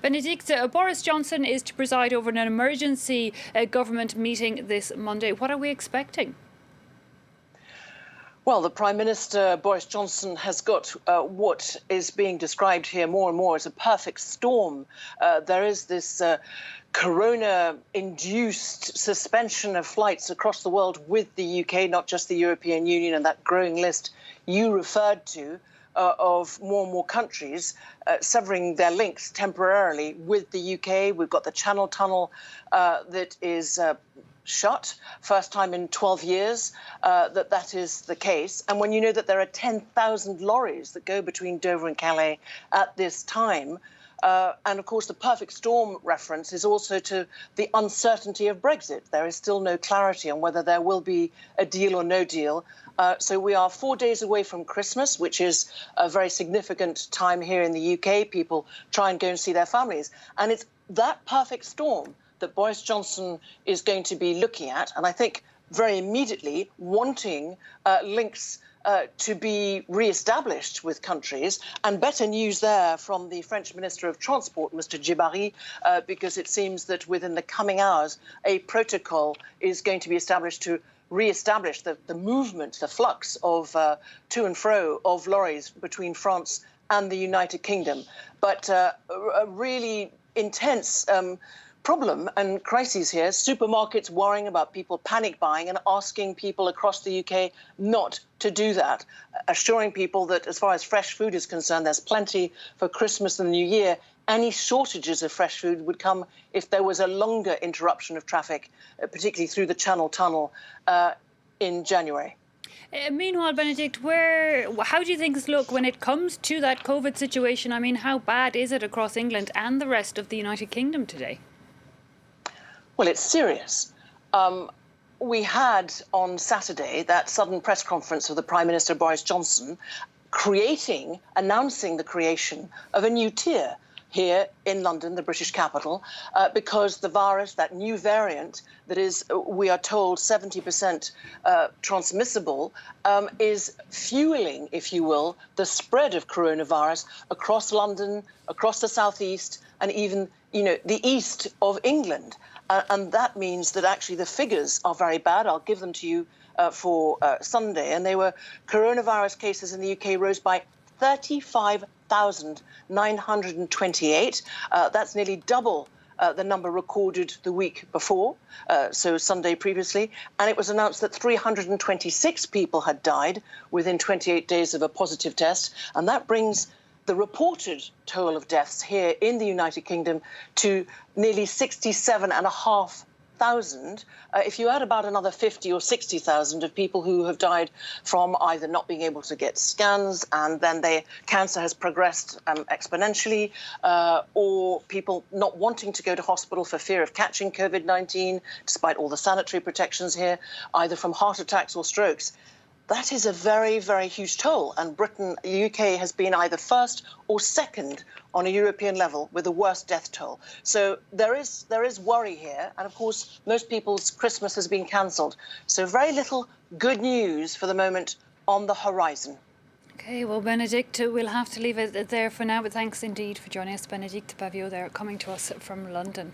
Benedicte, Boris Johnson is to preside over an emergency government meeting this Monday. What are we expecting? Well, the Prime Minister, Boris Johnson, has got what is being described here more and more as a perfect storm. There is this corona-induced suspension of flights across the world with the UK, not just the European Union, and that growing list you referred to of more and more countries severing their links temporarily with the UK. We've got the Channel Tunnel that is shut, first time in 12 years that is the case. And when you know that there are 10,000 lorries that go between Dover and Calais at this time, and of course the perfect storm reference is also to the uncertainty of Brexit. There is still no clarity on whether there will be a deal or no deal. So we are 4 days away from Christmas, which is a very significant time here in the UK. People try and go and see their families. And it's that perfect storm that Boris Johnson is going to be looking at, and I think very immediately wanting links to be re-established with countries. And better news there from the French Minister of Transport, Mr. Djibari, because it seems that within the coming hours, a protocol is going to be established to re-establish the movement, the flux of to and fro of lorries between France and the United Kingdom. But a really intense problem and crises here. Supermarkets worrying about people panic buying and asking people across the UK not to do that, assuring people that as far as fresh food is concerned, there's plenty for Christmas and the New Year. Any shortages of fresh food would come if there was a longer interruption of traffic, particularly through the Channel Tunnel in January. Meanwhile, Benedict, how do you things look when it comes to that COVID situation? I mean, how bad is it across England and the rest of the United Kingdom today? Well, it's serious. We had on Saturday that sudden press conference of the Prime Minister Boris Johnson announcing the creation of a new tier here in London, the British capital, because the virus, that new variant that is, we are told, 70% transmissible, is fueling, if you will, the spread of coronavirus across London, across the southeast, and even, the east of England. And that means that actually the figures are very bad. I'll give them to you for Sunday. And they were coronavirus cases in the UK rose by 35,928. That's nearly double the number recorded the week before, so Sunday previously. And it was announced that 326 people had died within 28 days of a positive test. And that brings the reported toll of deaths here in the United Kingdom to nearly 67,500. If you add about another 50 or 60,000 of people who have died from either not being able to get scans and then their cancer has progressed exponentially, or people not wanting to go to hospital for fear of catching COVID-19, despite all the sanitary protections here, either from heart attacks or strokes. That is a very, very huge toll. And the UK has been either first or second on a European level with the worst death toll. So there is worry here. And of course, most people's Christmas has been cancelled. So very little good news for the moment on the horizon. OK, well, Benedicte, we'll have to leave it there for now. But thanks indeed for joining us. Benedicte Paviot there, coming to us from London.